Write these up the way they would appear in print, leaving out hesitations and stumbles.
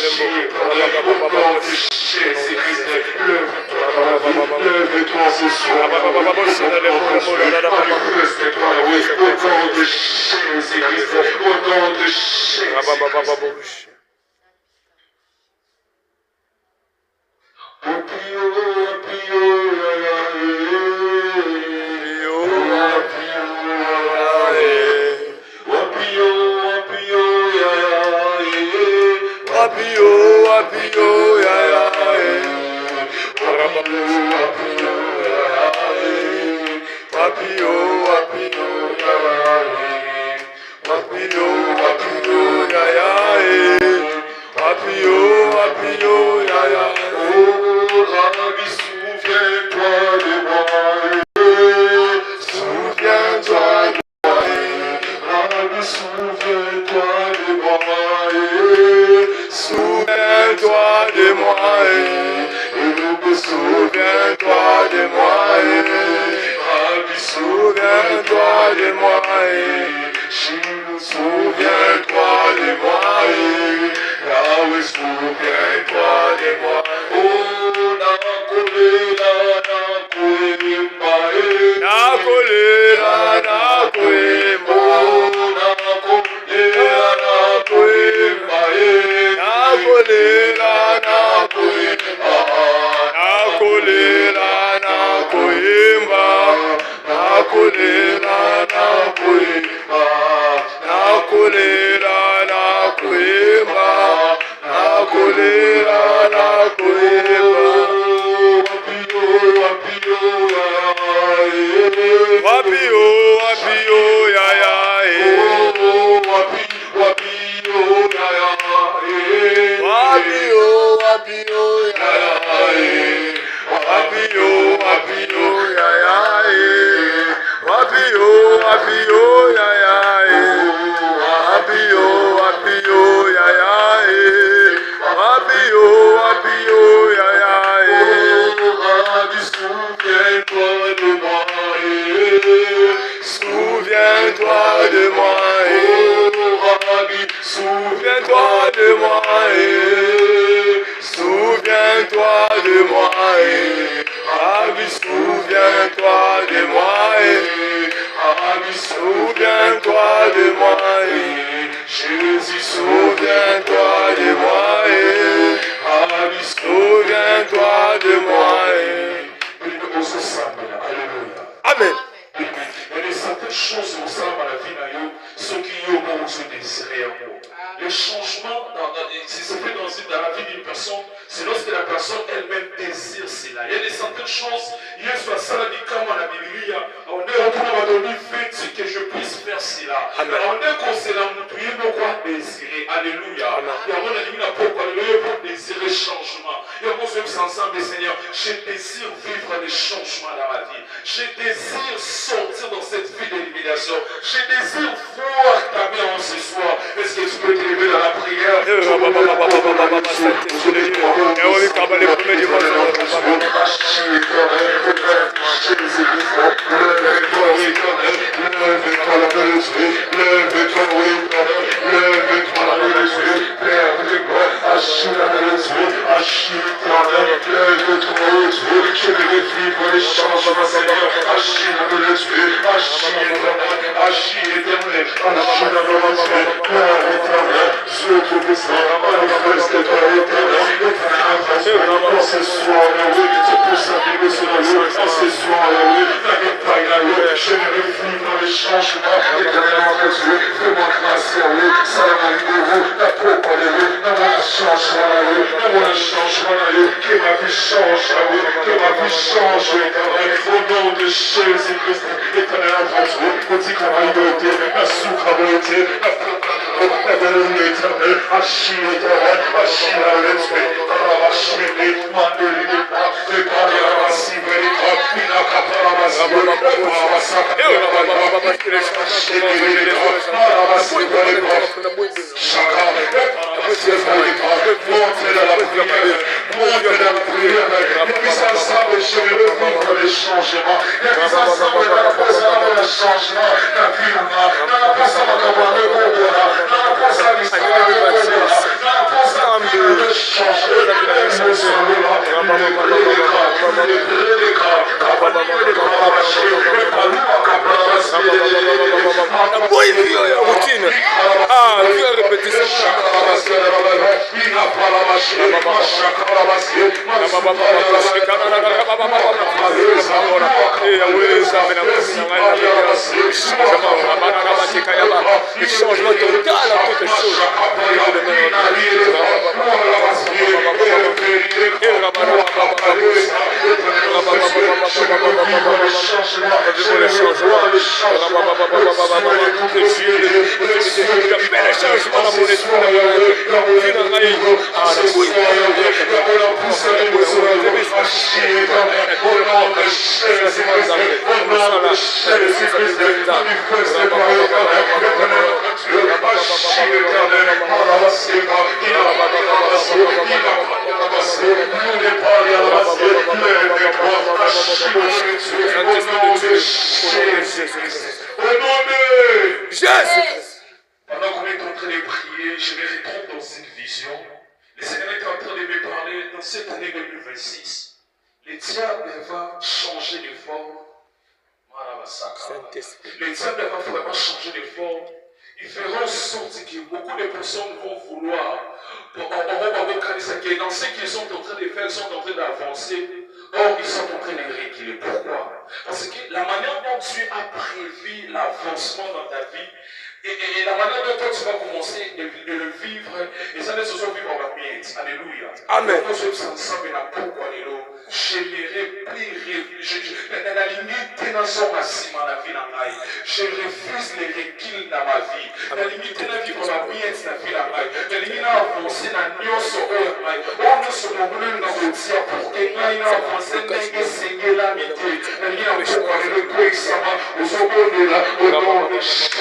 péché, au nom de Jésus-Christ, lève-toi dans la vie, lève-toi ce soir, manifeste-toi, au nom de Jésus-Christ, au nom de Jésus-Christ. Oui, routine. Ah, vieux répétition. Le changement total en toutes choses. Le changement. Jésus. Pendant qu'on est en train de prier, je me retrouve dans cette vision. Le Seigneur est en train de me parler dans cette année 2026. Le diable va changer de forme. Le diable va vraiment changer de forme. Il fera en sorte que beaucoup de personnes vont vouloir. Dans ce qu'ils sont en train de faire, ils sont en train d'avancer. Or, ils sont en train de reculer. Pourquoi? Parce que la manière dont Dieu a prévu l'avancement dans ta vie, et la manière dont toi tu vas commencer de le vivre, et ça ne se soit vivre en miette. Alléluia. Amen. Je refuse les reculs dans ma vie. La limite de la vie pour la miette, la vie la maille. La limite à avancer dans l'nyonso oyo maille. On ne se mobilise dans le tir pour que n'y avancer n'aille saigner la mité. La limite à pouvoir le puissama aux secondes de la au nom de Jésus.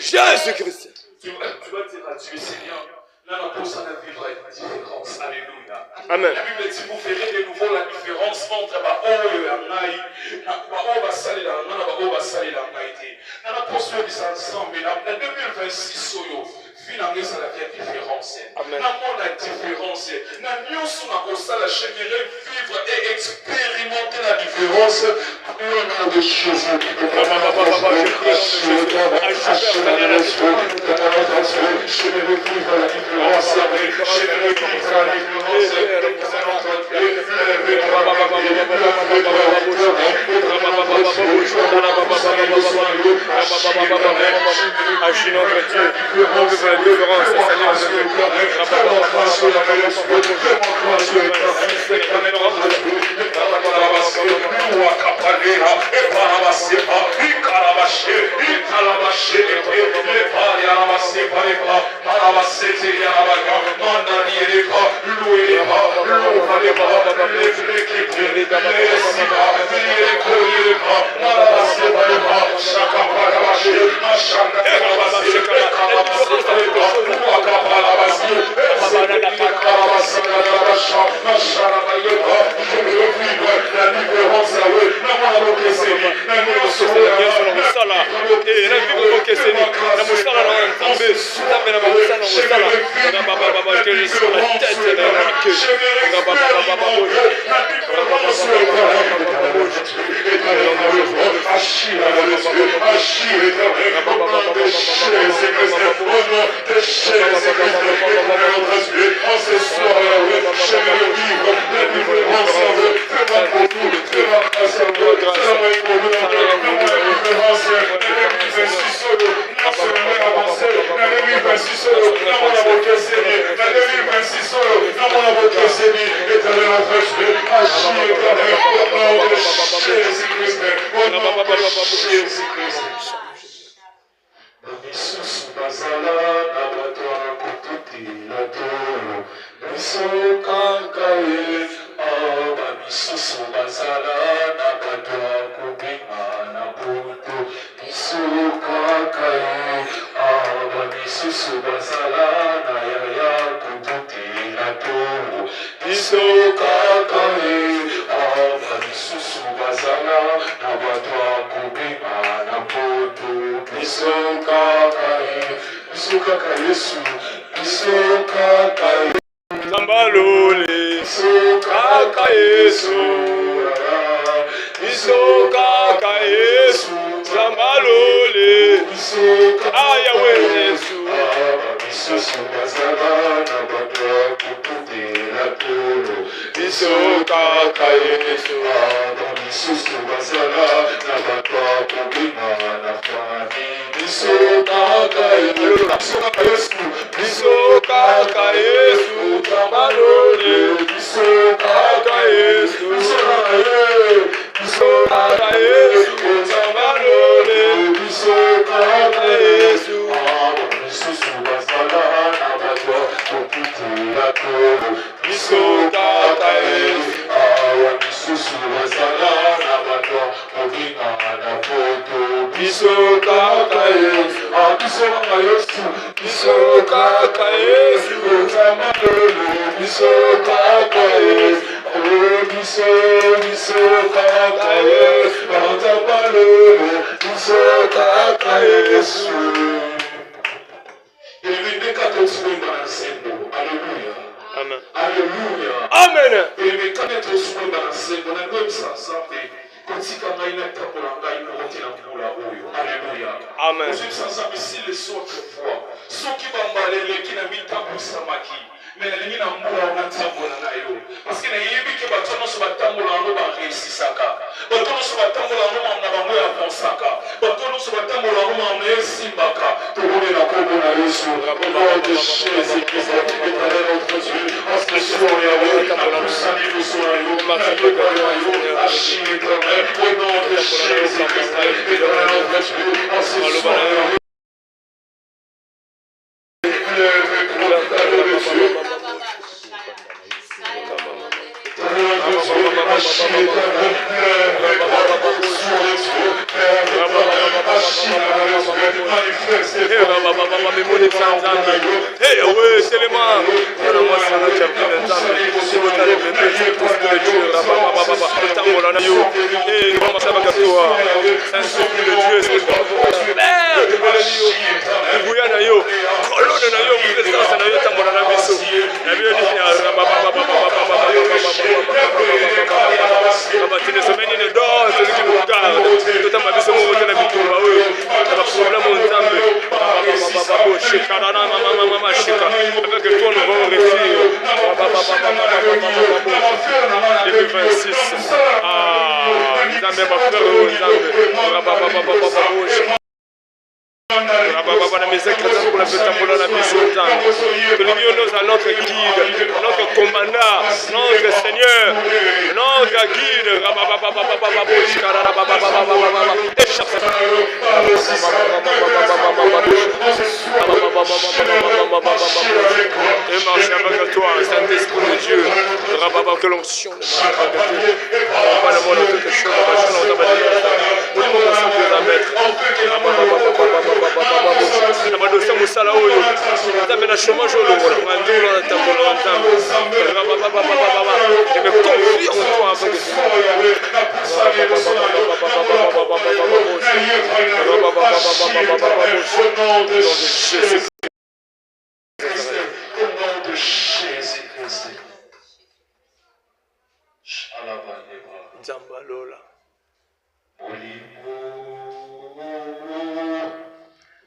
Jésus-Christ. Tu vas dire à Dieu, Seigneur, là, la personne vivra une différence. Alléluia. Amen. La Bible dit, vous verrez de nouveau la différence entre Baoyo et Anaï. Baoyo va salir la main, Baoyo va salir la main. Dans la posture des ensemble, la 2026 soyo. Finalement, ça la vraie différence. Amen. La différence. J'aimerais vivre et expérimenter la différence. Au nom de Jésus. Nous Baba, la maison qui est pour la petite tambour, la mission. Que nous nous à notre guide, notre commandant, notre Seigneur, notre guide. Et marcher avec toi, Saint-Esprit de Dieu. Que l'onction ne soit pas de Dieu. Pas le monde de quelque chose. Zambalola.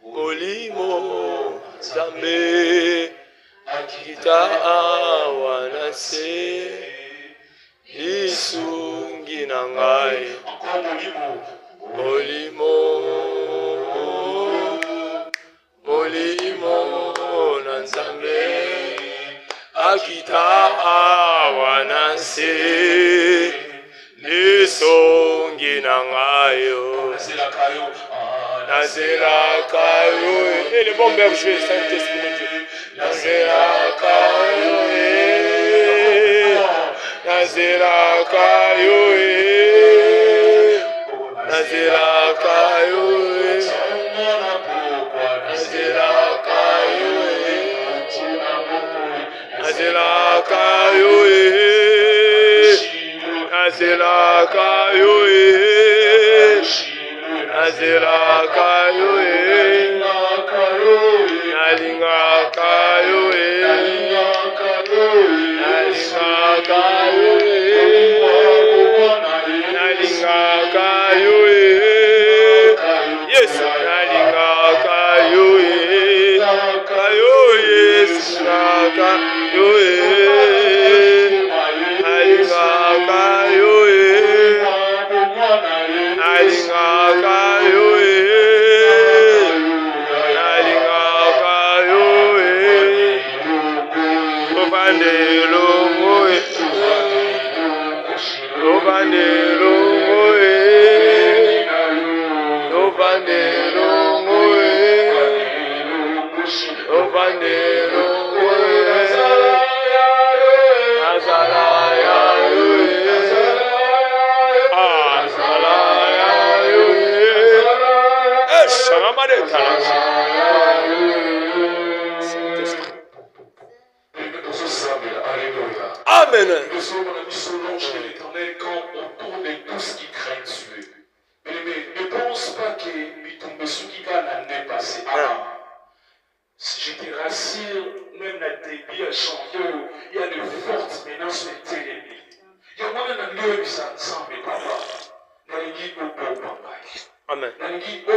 Olimo Zambe Akita Awanase Isungi Nangai Olimo Nanzambe Akita Awanase Isungi Nangai Nazera Kayo, et le bon berger, Saint-Esprit de Dieu. Nazera Kayo, Nazera Kayo, Nazera Kayo, Nazera Kayo, Nazera Kayo, Nazera Kayo, Nazera Kayo, Nalinga Kayo, Nalinga Kayo, Nalinga Kayo, yes, Nalinga Kayo, Kayo, yes, Kayo, Nalinga Kayo, Nalinga Kayo, Nalinga Kayo, Obandelo Moe, Obandelo Moe, Obandelo Moe, Obandelo Moe, Azalaya, Amen. Nous sommes dans la mission chez l'Éternel quand on tourne de tout ce qui craint Dieu. Mais ne pense pas que Bitumbesukiga l'année passée. Je te rassure, même la débit a changé, il y a de fortes menaces de télévision. Il y a moins d'un lieu qui s'ensemble, mais papa. Amen. Peu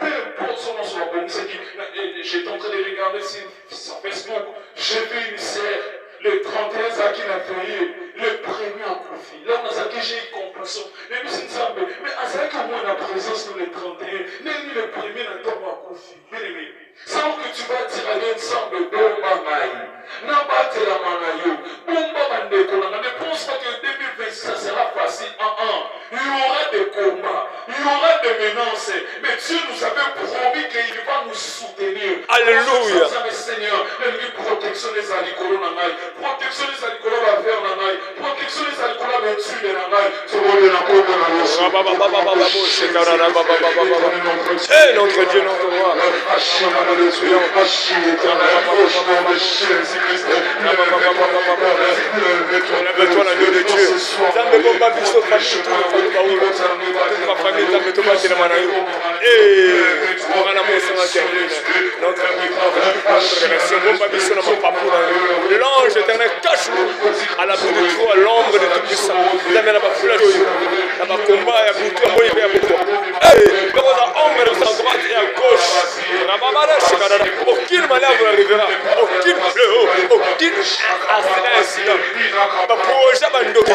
importe son nom sur la bonne, j'étais en train de regarder sur Facebook, j'ai vu une sœur, le 31 à qui l'a fait, le premier en conflit. Là, on a ça que j'ai eu compassion. Mais c'est une semble. Mais à ça que moi, la présence de le 31, même le premier n'a pas en conflit. Sans que tu vas dire à l'ensemble, bomba maï. N'a pas te la manayo. Bomba mandeko. Ne pense pas que 2026, ça sera facile. Il y aura des combats. Il y aura des menaces. Mais Dieu nous avait promis qu'il va nous soutenir. Alléluia. Seigneur, protection des alikolo nangai. Protection des alikolo va faire nangai. Protection des alikolo va tuer nangai. Eh, notre Dieu, notre roi. Lève-toi l'agneau de Dieu. Zambe bomba biso famille tout ma famille zambe to batela manayo. On a la motion terminée. Notre relation bomba biso na mapapura. L'ange éternel cache-nous à l'abri de toi, à l'ombre de tout puissant. Zambe na bafula joyo. Na ba combat ya butu moyi ya butu. Dans la ombre de sa droite et à gauche. Rababara shikara. Aucune manœuvre arrivera. Aucune fléau, aucun incident. Baprojet bandoki.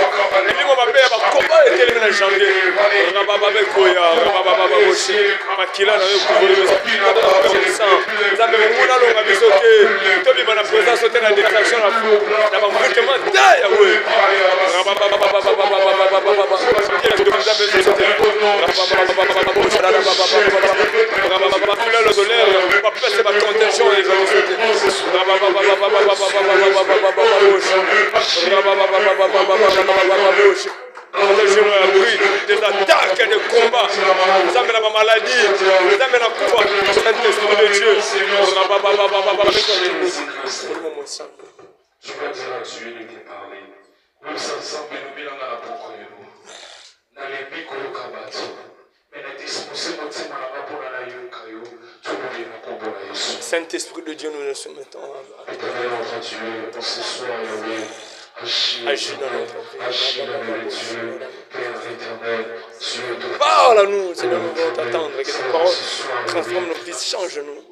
Elimo mabe ba combat était totelemi na janvier rababa bekoya rababa boshi makila na yo kuvolisa nzambe monguna longa biso te tobima na présence te na déclaration na bamvutema te yawe le solaire bapese bacontention des attaques et des combats, nous amènent à ma maladie, nous amènent à quoi Saint-Esprit de Dieu. Je vais dire à Dieu de te parler. Nous ensemble, nous mettons dans la boucle de nous. Dans les pics de Kabato. Mais nous disposons de notre main pour la Yokayo. Tout le monde est pour la Yesu. Saint-Esprit de Dieu, nous le soumettons à Éternel notre Dieu, pour ce soir, Yahweh. Agis dans notre vie. Agis dans notre Dieu. Père éternel, Dieu de parle à nous, Seigneur, nous voulons t'attendre. Que tes paroles transforment nos vies, change-nous.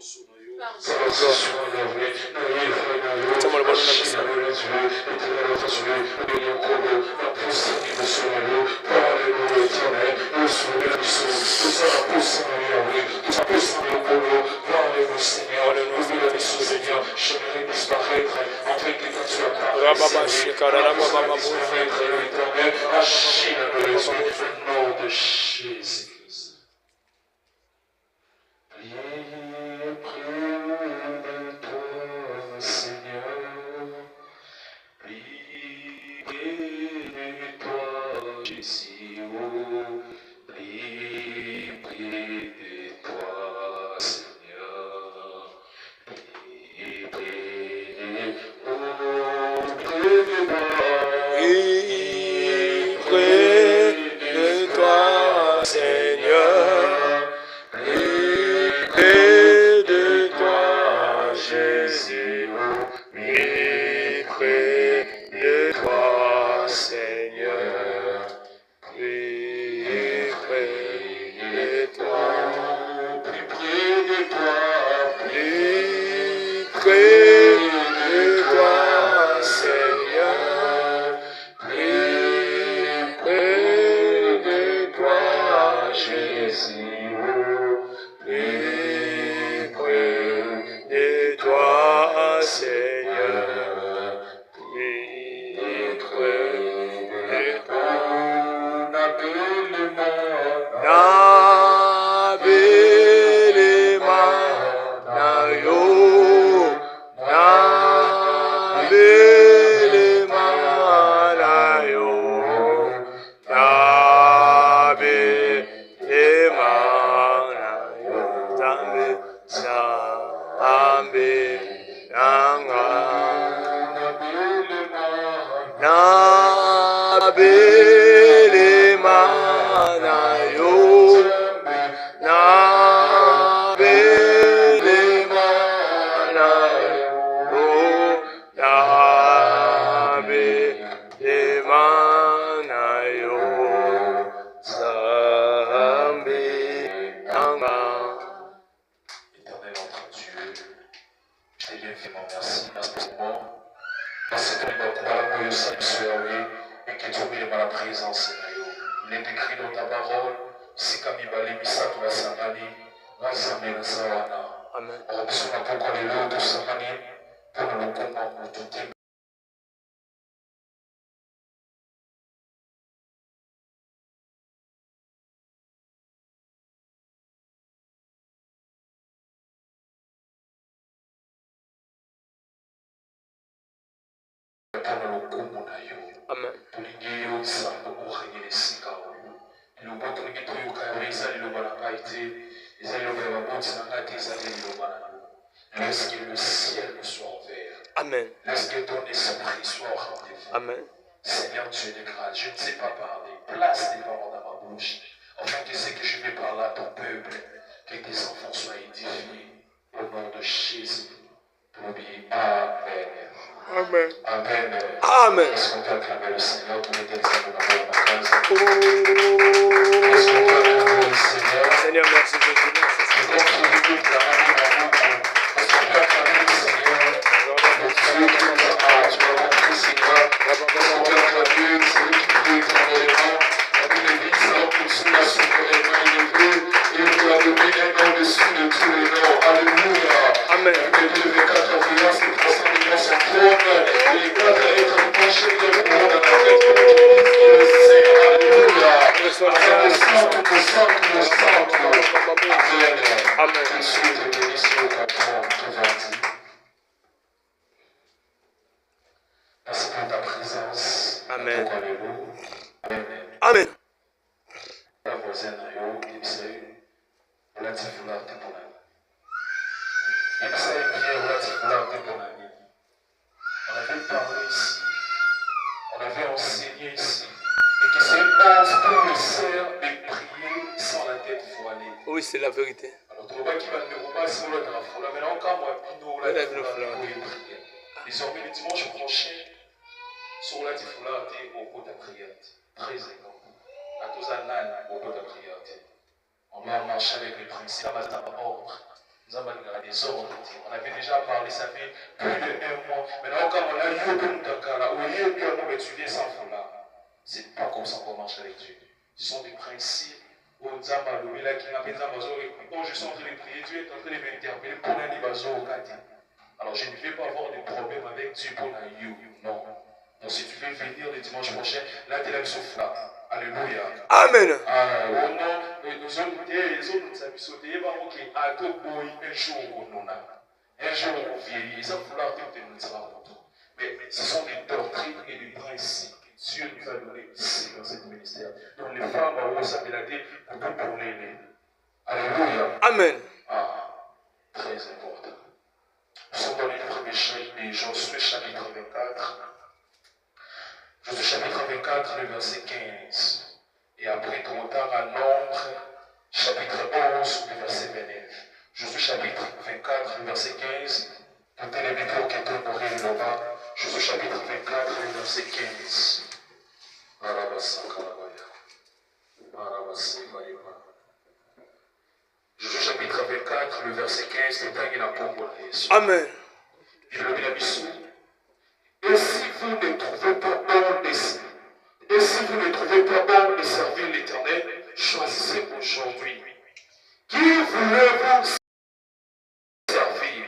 Laisse que le ciel me soit ouvert. Amen. Laisse que ton esprit soit au rendez-vous. Amen. Seigneur Dieu de grâce, je ne sais pas parler. Place tes paroles dans ma bouche. Enfin que ce que je vais parler à ton peuple, que tes enfants soient édifiés. Au nom de Jésus. Pour dire Amen. Amen. Amen. Amen. Est-ce qu'on peut acclamer le Seigneur pour les textes de la vacances? Est-ce qu'on peut acclamer le Seigneur? Seigneur, merci Jésus. Est-ce qu'on peut acclamer le Seigneur? Le Dieu qui nous a, tu as compris, Seigneur. Est-ce qu'on peut acclamer celui qui peut éternellement? Amen. Amen. Amen. La voisine yo, il sait, relatif vouloir te pour la il sait bien relatif vouloir te pour la vie. On avait parlé ici, on avait enseigné ici, et que c'est une honte pour le cerf de prier sans la tête voilée. Oui, c'est la vérité. Alors, tu vois qui va me rouler si on l'a dans la foule. Mais encore moi, nous, là, désormais, le dimanche prochain, sur la foulard, au bout de la prière. Très important. À tous les ânes, au bout de la prière. On doit marcher avec les principes, dans ordre. Nous avons des ordres. On avait déjà parlé, ça fait plus de 1 mois. Maintenant, quand on a eu aucun Dakar, là, où il y a eu un homme étudié sans foulard, c'est pas comme ça qu'on marche avec Dieu. Ce sont des principes. Oh, je suis en train de prier, Dieu est en train de m'interpeller pour un bazo au Kati. Alors je ne vais pas avoir de problème avec Dieu pour la you. Non. Donc si tu veux venir le dimanche prochain, là tu es là le souffle. Alléluia. Amen. Ah, oh non, nous sommes les autres, nous sommes sautés, un jour on a. Un jour on vieillit, ça faut l'arrêter de nous dire. Mais ce sont des doctrines et des principes. Dieu nous a donné ici dans ce ministère. Donc les femmes ont s'appelé pour l'aider. Alléluia. Amen. Ah, très important. Nous sommes dans le livre de Josué chapitre 24. Josué chapitre 24, le verset 15. Et après tout autant à Nombre, chapitre 11, le verset 29. Josué chapitre 24, le verset 15. Tout est les métaux qui est honoré là-bas. Josué chapitre 24, le verset 15. Josué chapitre 24, le verset 15, c'est un guéna congolais. Amen. Je le dis à Bissou. Et si vous ne trouvez pas bon et si vous ne trouvez pas bon de servir l'Éternel, choisissez aujourd'hui. Qui voulez-vous servir?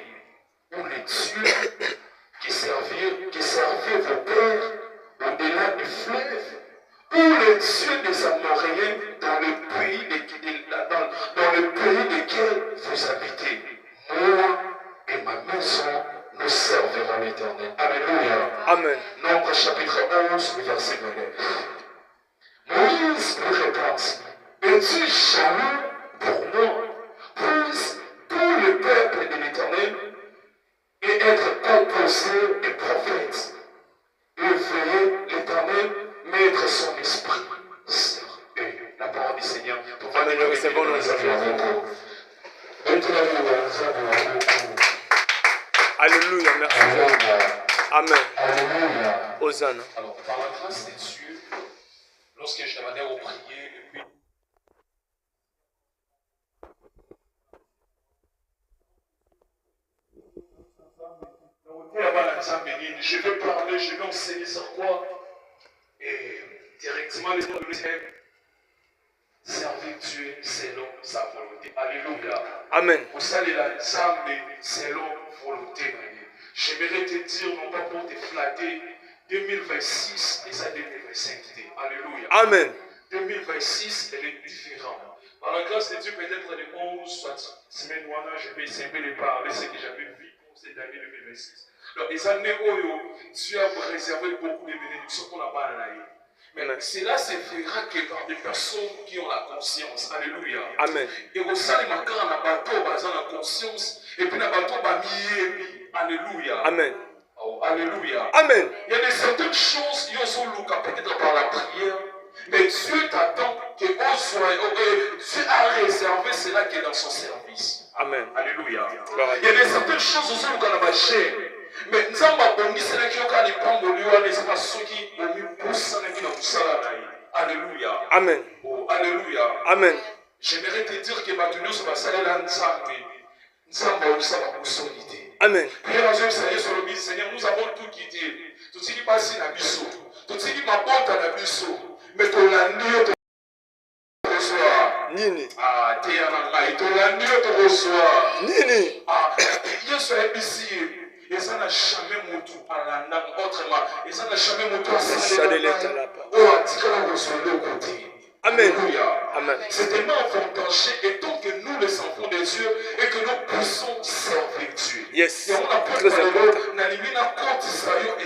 Ou les dieux qui servirent vos pères au-delà du fleuve? Ou les dieux des Amoréens dans le pays desquels vous habitez? Moi et ma maison, nous servirons l'Éternel. Alléluia. Amen. Nombre chapitre 11, verset 29. Moïse lui répond, es-tu jaloux pour moi, pour le peuple de l'Éternel, et être composé des prophètes, et veiller l'Éternel, mettre son esprit sur eux. La parole du Seigneur. Amen. Nous recevons nos affaires. Alléluia. Merci. Amen. Alléluia. Hosanna. Alors, par la grâce de Dieu, lorsque je demandais au prier, et puis je vais parler, je vais enseigner sur quoi? Et directement, les gens de l'Éternel, servir Dieu selon sa volonté. Alléluia. Amen. Vous savez, la Zambé selon volonté. J'aimerais te dire, non pas pour te flatter, 2026 et ça 2025. Alléluia. Amen. 2026, elle est différente. Par la grâce de Dieu, peut-être les 11, soit semaine, je vais essayer de parler ce que j'avais vu pour cette année 2026. Donc, les années où Dieu a réservé beaucoup de bénédictions pour la part de la vie. Mais cela se fera que par des personnes qui ont la conscience. Alléluia. Amen. Et au sein de ma grande, on a la conscience. Et puis, on a alléluia. Amen. Oh, alléluia. Amen. Il y a certaines choses qui sont peut-être par la prière. Mais Dieu t'attend que Dieu a réservé cela qui est dans son service. Amen. Alléluia. Il y a certaines choses aussi où on a chair. Mais nous avons dit que c'est là alléluia. Amen. Oh, alléluia. Amen. J'aimerais te dire que Batuno se passe là nous avons solidité. Amen. Seigneur, nous avons tout quitté. Tout ce qui passe dans Bissou. Tout ce qui m'apporte dans Bissou. Mais ton année te reçoit. Nini. Ah, t'es en maille. Ton année te reçoit. Nini. Ah, il y a ici. Et ça n'a jamais monté à la langue autrement. Et ça n'a jamais monté à la côté. Amen. Amen. C'est tellement avantageux et tant que nous les enfants de Dieu et que nous puissions servir Dieu. Yes. Et on a très important.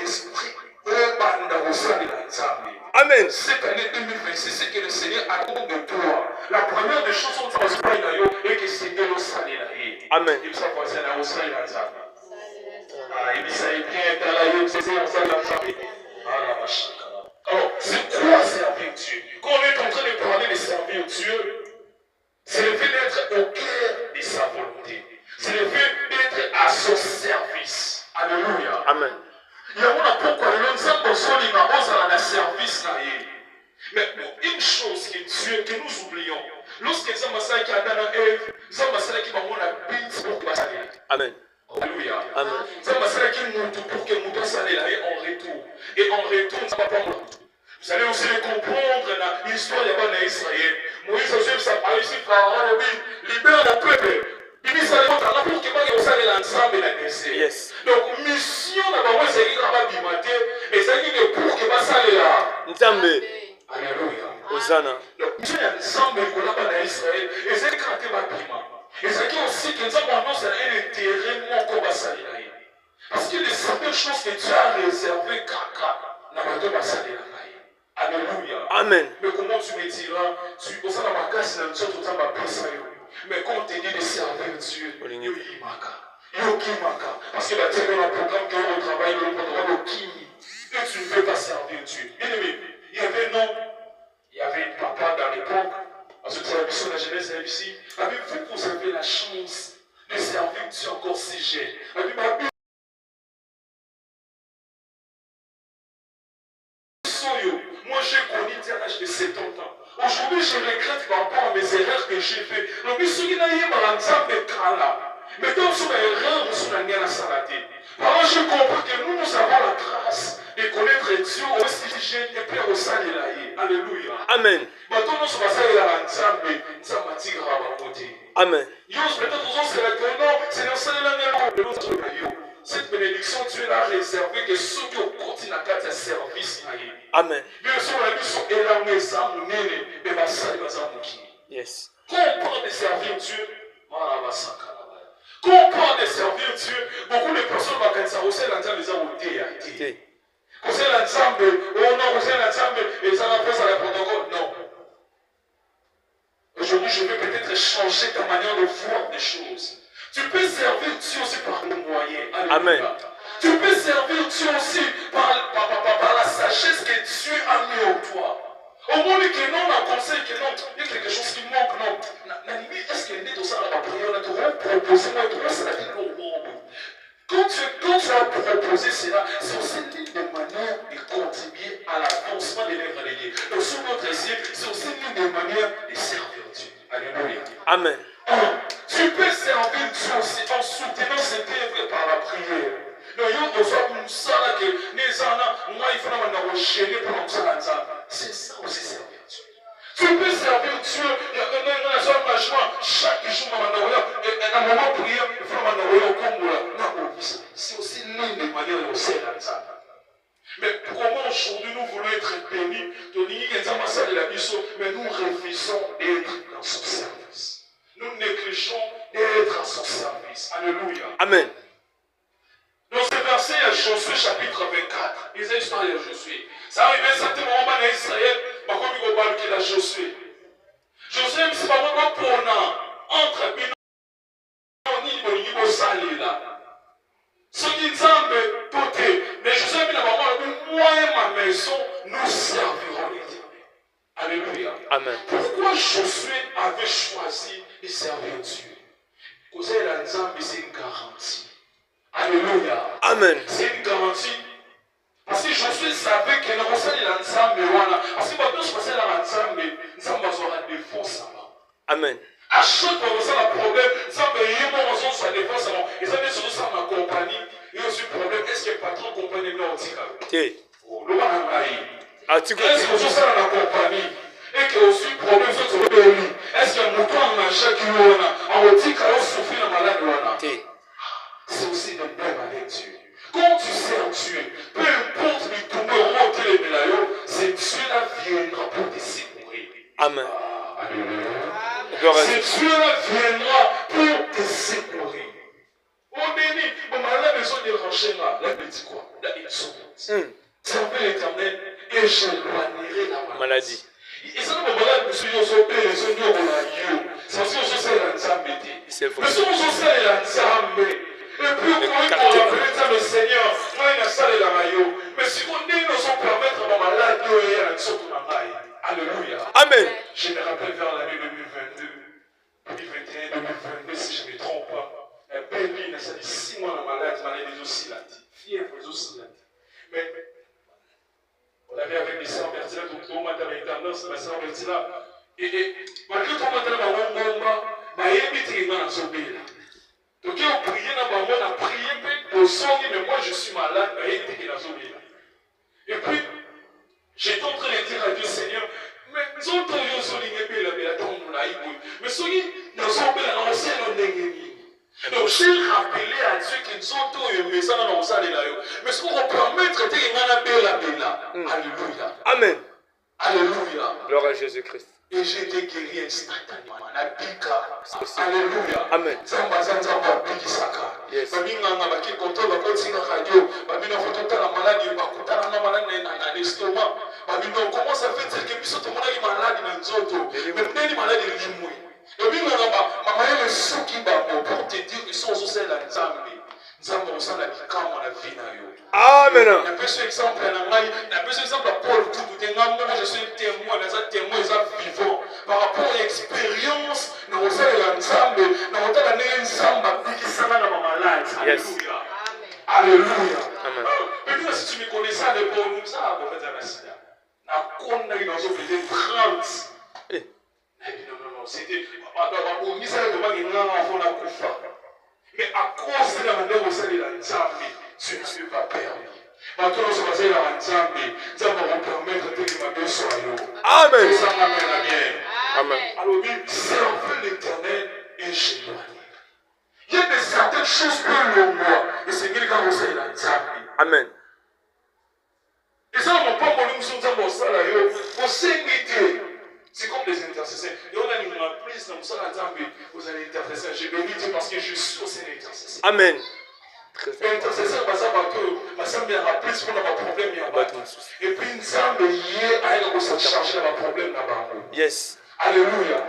esprit Amen. Cette année 2026, c'est que le Seigneur attend de toi. La première des choses qu'on se passe et que le Seigneur nous salue. Amen. Il s'est passé dans le Seigneur. Il s'est bien dans la vie, c'est alors, c'est quoi servir Dieu? Quand on est en train de parler de servir Dieu, c'est le fait d'être au cœur de sa volonté. C'est le fait d'être à son service. Alléluia. Amen. Il y a pourquoi nous sommes dans le service. Mais une chose que Dieu, que nous oublions, lorsque nous sommes qui Adam et Ève, nous sommes qui vont la bite pour passer. Amen. Alléluia. Amen. Nous sommes qui nous pour que nous puissions aller en retour. Et en retour, nous ne sommes pas vous allez aussi comprendre l'histoire de Israël. Moïse a sa ici, Pharaon, libère le peuple. Il dit ça pour que vous allez l'ensemble de la descente. Yes. Donc, mission d'abord, c'est qu'il va bimater et ça dit que pour que vous allez là. Nzambe. Alléluia. Hosanna. Donc, Dieu a ensemble de là Israël et c'est quand il va bimater. Et c'est qui aussi que nous avons annoncé un intérêt qu'on va salir. Parce qu'il y a certaines choses que Dieu a réservées dans la vie. Alléluia. Amen. Mais comment tu me diras, tu au sein de ma casse, mais quand on te dit de servir Dieu, parce que tu as un programme qui est au travail, le programme au Kimi, et tu ne peux pas servir Dieu. Bien aimé, il y avait un papa dans l'époque, parce que c'est la mission de la jeunesse ici, avez-vous vous avez la chance de servir Dieu encore si jeune? Moi, j'ai connu Dieu à l'âge de 70 ans. Aujourd'hui, je regrette par rapport à mes erreurs que j'ai faites. Donc, je suis là, mais dans son erreur, nous sommes allés à la salade. Alors, je comprends que nous avons la grâce de connaître Dieu aussi jeune et puis au sein de la. Alléluia. Amen. Maintenant, nous sommes allés à la Nzambe, Nzambe tigre à ma côté. Amen. Peut-être que c'est la non, c'est dans ce là cette bénédiction, Dieu l'a réservée que ceux qui ont continué à faire service. Amen. Bien sûr, la mission est là, mais ça, nous n'est mais ma salle, ma salle, Yes. quand on parle de servir Dieu, voilà, ma salle, quand on parle de servir Dieu, beaucoup de personnes vont penser aussi l'ensemble des hommes. Aussi l'ensemble, oh non, aussi l'ensemble, et ça va faire ça le protocole. Non. Aujourd'hui, je vais peut-être changer ta manière de voir des choses. Tu peux servir Dieu aussi par le moyen. Amen. Tu peux servir Dieu aussi par la sagesse que Dieu a mis en toi. Au moment que non, on conseille que non, il y a quelque chose qui manque, non. La limite, est-ce qu'il y a ça dans la prière, on a proposé, quand tu as proposé cela, c'est aussi l'une des manières de contribuer à l'avancement des lèvres de Dieu. Donc, sur notre ciel, c'est aussi l'une des manières de servir Dieu. Alléluia. Amen. Tu peux servir Dieu aussi en soutenant cette œuvre par la prière. C'est ça aussi servir Dieu. Tu peux servir Dieu. Il y a un engagement chaque jour dans un moment de prière, il faut c'est aussi l'une des manières de servir Dieu. Mais comment aujourd'hui nous voulons être bénis, mais nous refusons d'être dans son service. Nous négligeons d'être à son service. Alléluia. Amen. Dans ce verset, il y a Josué chapitre 24. Il y a l'histoire de Josué. Ça arrive à un certain moment dans Israël, mais comme il va parler de Josué. Josué, c'est pas vraiment pour entre ce qui semble tout est. Mais Josué, moi et ma maison, nous servirons l'Éternel. Alléluia. Amen. Pourquoi Josué avait choisi de servir Dieu? Parce que la Nzambe, c'est une garantie. Alléluia. Amen. C'est une garantie. Parce que Josué savait que le conseil de l'ensemble, parce que maintenant, je passais à l'ensemble, nous avons la défense. Amen. À chaque fois que ça a un problème, nous avons sa défense. Et ça veut dire que ça ma compagnie, il y a aussi un problème. Est-ce que le patron compagnie là au Tika? Est-ce que ça a la compagnie? Et qu'il y a aussi un problème sur le pays. Est-ce qu'il y a un mouton en achat qui est en Tika, on souffre dans la malade? C'est aussi de même avec Dieu. Quand tu sers Dieu, peu importe les tombeurs ou les médaillons, c'est Dieu là viendra pour te secourir. Amen. C'est Dieu là viendra pour te secourir. On est dit, on a la maison de ranger là, la petit quoi, là ils sont. Servez l'Éternel et j'éloignerai la Maladie. Et ça, le malade, monsieur, il y a des gens qui ont c'est aussi la Nzambe. C'est vrai. Mais si on s'est la Nzambe, et puis on peut le Seigneur, moi, il a ça les rayo. Mais si on dit, nous sommes permettre à ma malade, il y a une sorte de maille. Alléluia. Amen. Je me rappelle vers l'année 2022, 2021, 2022, si je ne me trompe pas. Un bébé, ça dit 6 mois de maladie des oscillantes. Fièvre des oscillantes. Mais on avait avec les sœurs Bertina, donc on m'a donné tendance, ma sœur Bertina. Et malgré tout, on m'a donné ma invité dans la zone. Donc on priait dans ma on a prié, mais moi je suis malade, ma invité dans la zone. Et puis, j'étais en train de dire à Dieu, Seigneur, mais nous avons souligné la tombe là, mais soyez dans son père, on sait l'on donc, j'ai rappelé à Dieu qu'ils sont tous mais ça dans salle là. Mais ce qu'on va permettre de la bella. Alléluia. Amen. Alléluia. Gloire à Jésus-Christ. Et j'ai été guéri instantanément. Alléluia. Amen. Yes. Comment ça fait dire que nous sommes malades dans nos autres? Mais nous sommes malades de l'immobilier. Et puis, maman, ceux qui pour te dire qu'ils sont aussi la Nzambe. Nzambe, on sent la victoire dans la vie. Amen. Un peu ce exemple, à Paul, moi je suis témoin, témoin vivant par rapport à l'expérience, nous avons la Nzambe, nous avons la Nzambe qui s'en va dans ma malade. Alléluia. Alléluia. Peut-être si tu me connais ça, de bon, nous ça, on va faire la sida. On a eu dans ce pays 30. Non, c'était. Mais à cause de la manière dont c'est la Nzambe, tu ne suis pas permis. Maintenant, on se passe la Nzambe, ça va vous permettre de ma sois. Amen. Ça m'amène bien. Amen. Alors, servez l'Éternel et j'éloigne. Il y a certaines choses que le moi, et c'est bien quand on sait la Nzambe. Amen. Et ça, on ne peut pas nous ça là, on sait l'idée. C'est comme des intercesseurs. Et on a une prise dans le vous allez intercesser. J'ai béni Dieu parce que je suis aussi un intercesseur. Amen. Intercesseur, ça me bien plus pour avoir problème. Et puis, ça me y a charger un problème là-bas. Yes. Alléluia.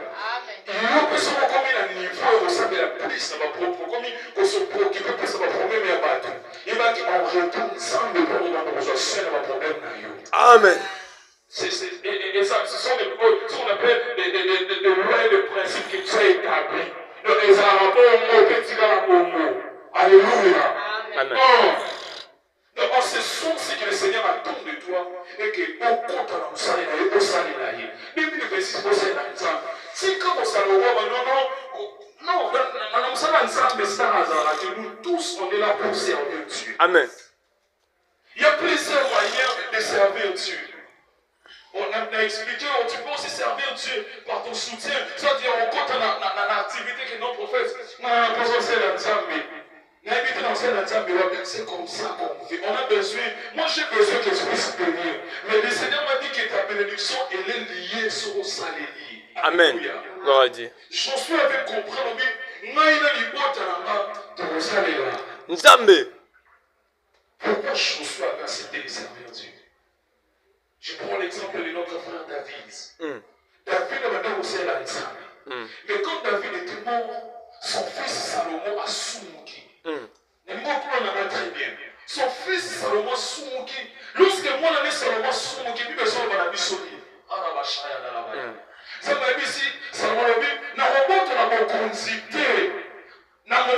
Il y a une personne qui a un niveau où ça me la plus dans ma propre commune, qu'on se préoccupe plus de ma problème et à battre. Il va dire on retourne sans le problème, on se dans ma problème. Amen. Et ça, ce sont ce qu'on appelle des lois et des principes qui sont établis. Donc, ils ont un rapport au mot, petit gars au mot. Alléluia. Amen. Donc, ce sont ce que le Seigneur attend de toi et que au compte à la salle au salle là. Même le verset au salle là. Si comme on s'en voit, non, on s'en va ensemble, c'est un hasard que nous tous on est là pour servir Dieu. Amen. Il y a plusieurs moyens de servir Dieu. On a expliqué, tu peux aussi servir Dieu par ton soutien. C'est-à-dire, on compte dans l'activité que nos prophètes, c'est comme ça qu'on fait. On a besoin, moi j'ai besoin que je puisse bénir. Mais le Seigneur m'a dit que ta bénédiction, elle est liée sur le salaire. Amen. Gloire à Dieu. J'en suis avec comprendre, mais Nzambe. pourquoi je suis avec c'était de servir Dieu? Je prends l'exemple de notre frère David. David a maintenant aussi la Nzambe. Mais quand David était mort, son fils Salomon a soumoqué. Les mots qu'on en a très bien. Son fils Salomon soumoqué. Lorsque moi, l'année Salomon soumoqué, puis personne ne m'a mis sur lui. Ça m'a dit ici, Salomon a dit, n'a pas de concité. N'a pas de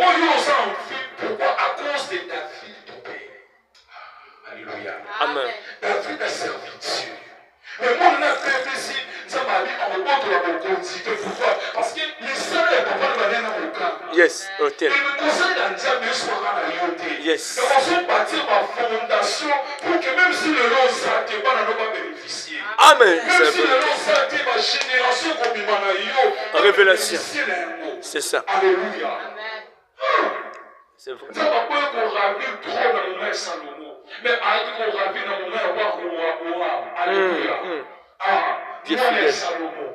pourquoi? À cause de David, ton père. Alléluia. Amen. David a servi Dieu. Mais moi, on a fait ici, ça m'a dit, on ne peut pas concité. Pourquoi? Parce que les seuls ne peuvent pas le dans le camp. Yes, hôtel. Et le conseil d'un diable soit dans la réalité. Yes. Donc, on peut bâtir ma fondation pour que même si le lot s'arrête pas, on ne va pas bénéficier. Amen. Même si le lot s'arrête, ma génération comme il m'en a révélation. C'est ça. Alléluia. C'est vrai. Ça va pas qu'on ravit trop dans le maire Salomon. Mais arrête qu'on ravit dans le maire roi. Alléluia. Dieu moi, fidèle. Salomon.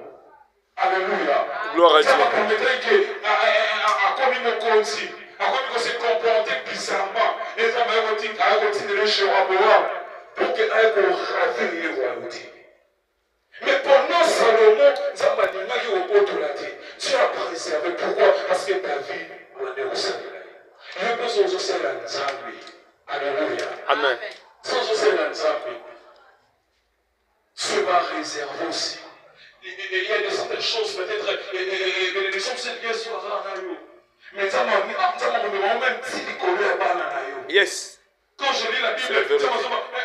Alléluia. Gloire à Ça Dieu. va permettre que, comme il me continue, comme il se comporter bizarrement, et ça va continuer chez Raboa. pour que aille ravir les royautés. Mais pendant Salomon, Dieu a préservé. Pourquoi? Parce que David en est au Seigneur. Il y a besoin de se faire la Alléluia. Amen. Sans se faire la Dieu va réserver aussi. Il y a des certaines choses, peut-être, les choses c'est bien sur la radio. Mais ça m'a même si les collègues parlent. Yes. Quand je lis la Bible,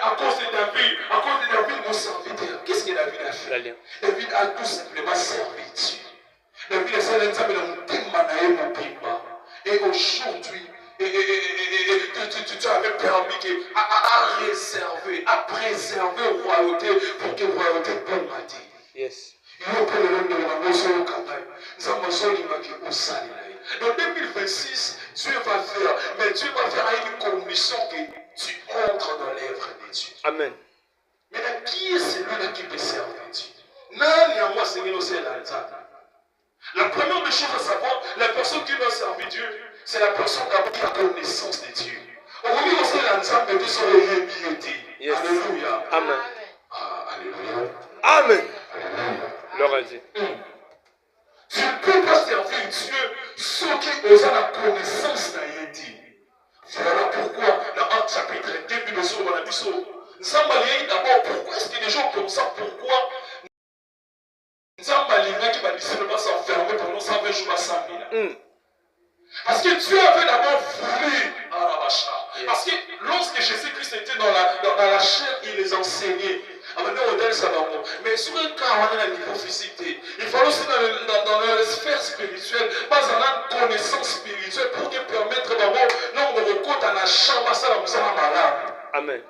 à cause de David, mon serviteur, qu'est-ce que David a fait? David a tout simplement servi Dieu. David a servi Dieu. Et aujourd'hui, tu avais permis à réserver, à préserver la royauté pour que la royauté puisse mater. Yes. En 2026, Dieu va faire, mais Dieu va faire avec une condition que tu entres dans l'œuvre de Dieu. Amen. Mais là, qui est celui-là qui peut servir Dieu? La première des choses à savoir, la personne qui doit servir Dieu, c'est la personne qui a connaissance de Dieu. Alléluia. Amen. Alléluia. Amen. Gloire à Dieu. Tu ne peux pas servir Dieu sans qu'il ait la connaissance de Dieu. Voilà pourquoi, dans Actes chapitre 2, Bible sur le d'abord, pourquoi est-ce que les gens comme ça? Pourquoi Nzambalina qui va décider de ne pas s'enfermer pendant 120 jours à 100 000? Parce que Dieu avait d'abord voulu Arabacha. Parce que lorsque Jésus-Christ était dans la chair, il les enseignait. Mais sur un cas, on a un niveau physique. Il faut aussi dans la sphère spirituelle, pas en connaissance spirituelle pour te permettre d'abord, non, de recoudre à la chambre, ça va malade. Amen.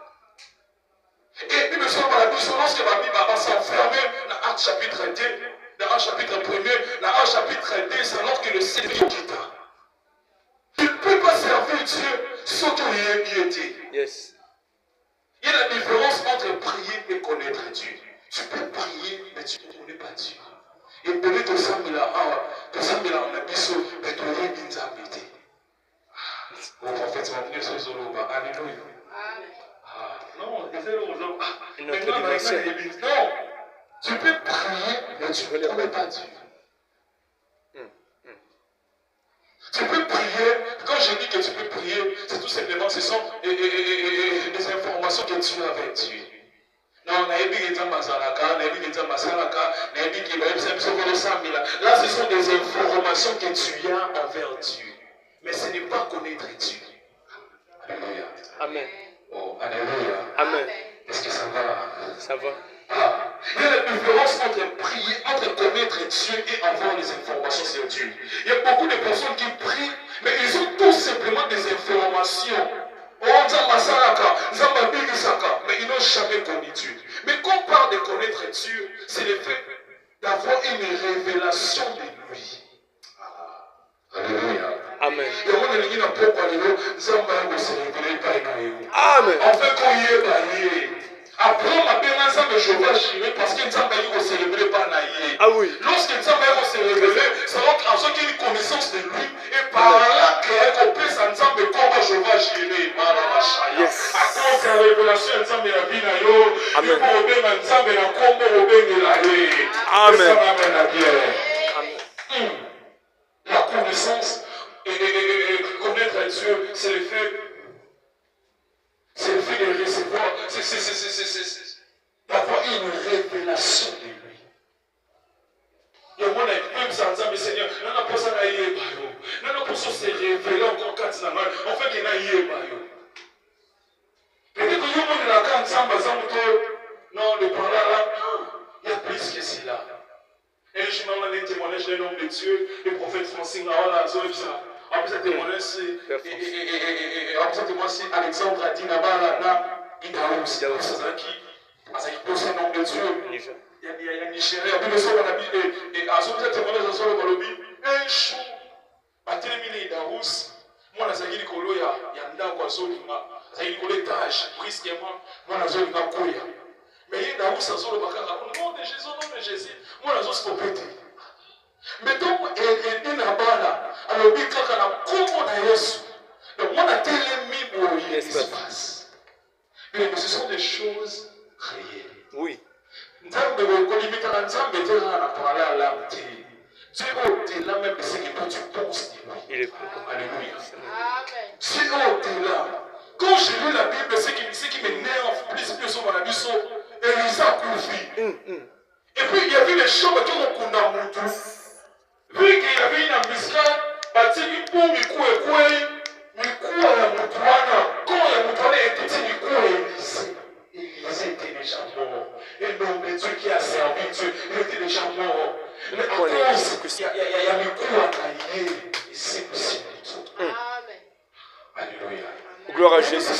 Et puis, monsieur, lorsque la Bible va s'enfermer dans Actes chapitre 2, dans Actes chapitre 1er, dans Actes chapitre 2, c'est alors que le Seigneur quitta. Tu ne peux pas servir Dieu sans qu'il y ait piété. Yes. Il y a la différence entre prier et connaître Dieu. Tu peux prier, mais tu ne connais pas Dieu. Et peut-être que ça me l'a abisso, mais tu aurais bien habité. Mon prophète va venir sur Zoloba. Alléluia. Non, non, tu peux prier, mais tu ne connais pas Dieu. Tu peux prier, quand je dis que tu peux prier, c'est tout simplement, ce sont des informations que tu as avec Dieu. Non, là, ce sont des informations que tu as envers Dieu. Mais ce n'est pas connaître Dieu. Alléluia. Amen. Oh, alléluia. Amen. Est-ce que ça va? Ça va. Ah. Il y a la différence entre prier, entre connaître Dieu et avoir des informations sur Dieu. Il y a beaucoup de personnes qui prient, mais ils ont tout simplement des informations. Mais ils n'ont jamais connu Dieu. Mais quand on parle de connaître Dieu, c'est le fait d'avoir une révélation de lui. Alléluia. Amen. Amen. En fait, qu'on y est, après, on a bien ensemble, je vais chier parce que Nzamba va se révéler par Naïe. Ah oui. Lorsque Nzamba va se révéler, ça va être en sorte qu'il y ait une connaissance de lui et par là qu'on puisse ensemble comment je vais gérer. Yes. À cause de la révélation Nzamba la vie na yo, il faut obéir Nzamba na combo obéir la vie. Amen. Ça m'amène à bien. La connaissance et connaître Dieu, c'est le fait. C'est le fait de recevoir, d'avoir une révélation de lui. Il y a un monde même sans dire, mais Seigneur, nous n'avons pas ça à y aller. Nous n'avons pas ça se révéler encore quand il y a on fait qu'il y a y aller. Peut-être que tout le monde est là quand non, le parler là, il y a plus que cela. Et je m'en ai un témoignage d'un homme de Dieu, le prophète Francis Naola, en plus, c'est Alexandre a dit là-bas, il y a un aussi qui pose un nom de Dieu. Il y a Nigeria, et à ce témoignage, un jour, à terminer Darous, moi, je suis il y a un dame qui a étage, brusquement, moi, je suis mais il y a Darous, au nom de Jésus, moi, je suis pété. Mais donc, il y a un bala. Alors, il y a un comment na Yesu. Donc, on a tellement mis pour l'espace. Mais ce sont des choses réelles. Oui. Nzambe kolimika nzambe te na parler à l'âme te. Tu es au-delà même de ce que toi tu penses de lui. Il est Alléluia. Tu es au-delà. Quand je lis la Bible, ce qui m'énerve plus sur la Bible, Elisa Koufi. Et puis il y avait les chambres qui ont condamné. Vu qu'il y avait une embuscade, batili pour Mikou et Koué, Mikou à Moutouana. Quand la Moutouana était petit, Mikou et Élysée. Élysée était déjà mort. Et l'homme de Dieu qui a servi Dieu, il était déjà mort. Mais à cause, il y a Mikou à Taïe. Et c'est possible du tout. Alléluia. Gloire à Jésus.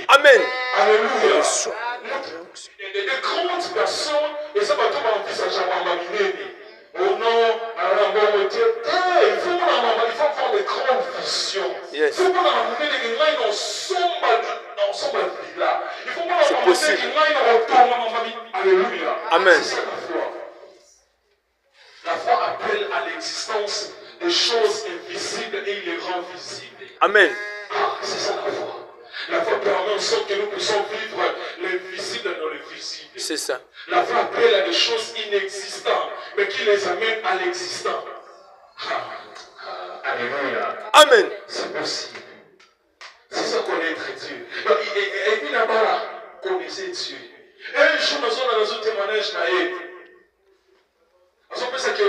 Amen. Alléluia. Des grandes personnes, et ça va tout en plus à Jamamamine. Oh non, il faut avoir des grandes visions. Il faut pas amener des gens dans son là. Il faut pas amener des gens Alléluia. Amen. C'est ça la foi. La foi appelle à l'existence des choses invisibles et il les rend visibles. Amen. Ah, c'est ça la foi. La foi permet en sorte que nous puissions vivre l'invisible dans le visible. C'est ça. La foi appelle à des choses inexistantes, mais qui les amène à l'existant. Alléluia. Amen. C'est possible. C'est ça connaître Dieu. Et puis là-bas, connaissez Dieu. Et un jour, nous sommes dans un témoignage naïf. Nous sommes pensé que aux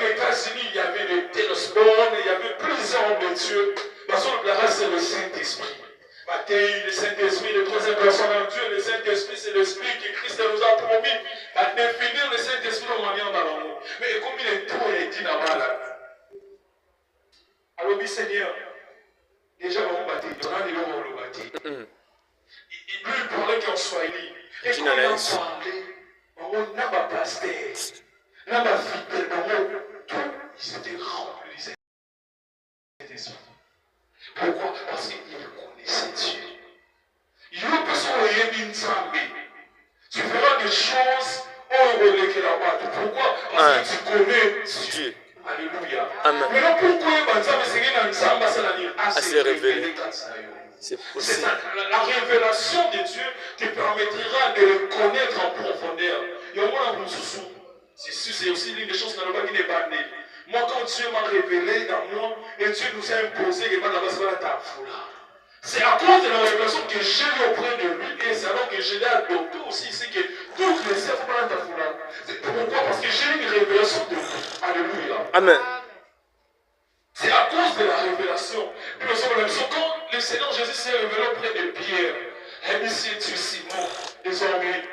États-Unis, il y avait des télescope, il y avait plusieurs hommes de Dieu. Parce que la race, c'est le Saint-Esprit. Le Saint-Esprit, le troisième personne en Dieu, le Saint-Esprit, c'est l'Esprit que Christ nous a promis. À définir le Saint-Esprit en manière dans l'amour. Mais comme il est tout, il est dit là-bas là. Alors, oui, Seigneur, déjà, on va bâtir. Il y en a des gens qui vont le bâtir. Lui, il parlait qu'en Swahili. Et quand il a parlé, on n'a pas pasteur, n'a pas fidèle, tout, ils étaient remplis. Pourquoi? Parce qu'il connaissait Dieu. Il y a tu feras des choses là-bas. Pourquoi? Parce que tu connais Dieu. Alléluia. Amen. Mais pourquoi c'est révélé. C'est possible. La révélation de Dieu te permettra de le connaître en profondeur. C'est aussi l'une des choses dans le bas qui n'est pas né. Moi, quand Dieu m'a révélé dans moi, et Dieu nous a imposé que c'est à cause de la révélation que j'ai eu auprès de lui, et c'est alors que je l'ai adopté aussi, c'est que toutes les serfs dans ta foulade. Pourquoi? Parce que j'ai eu une révélation de lui. Alléluia. Amen. C'est à cause de la révélation. Puis quand le Seigneur Jésus s'est révélé auprès de Pierre, et ici tu es Simon, désormais,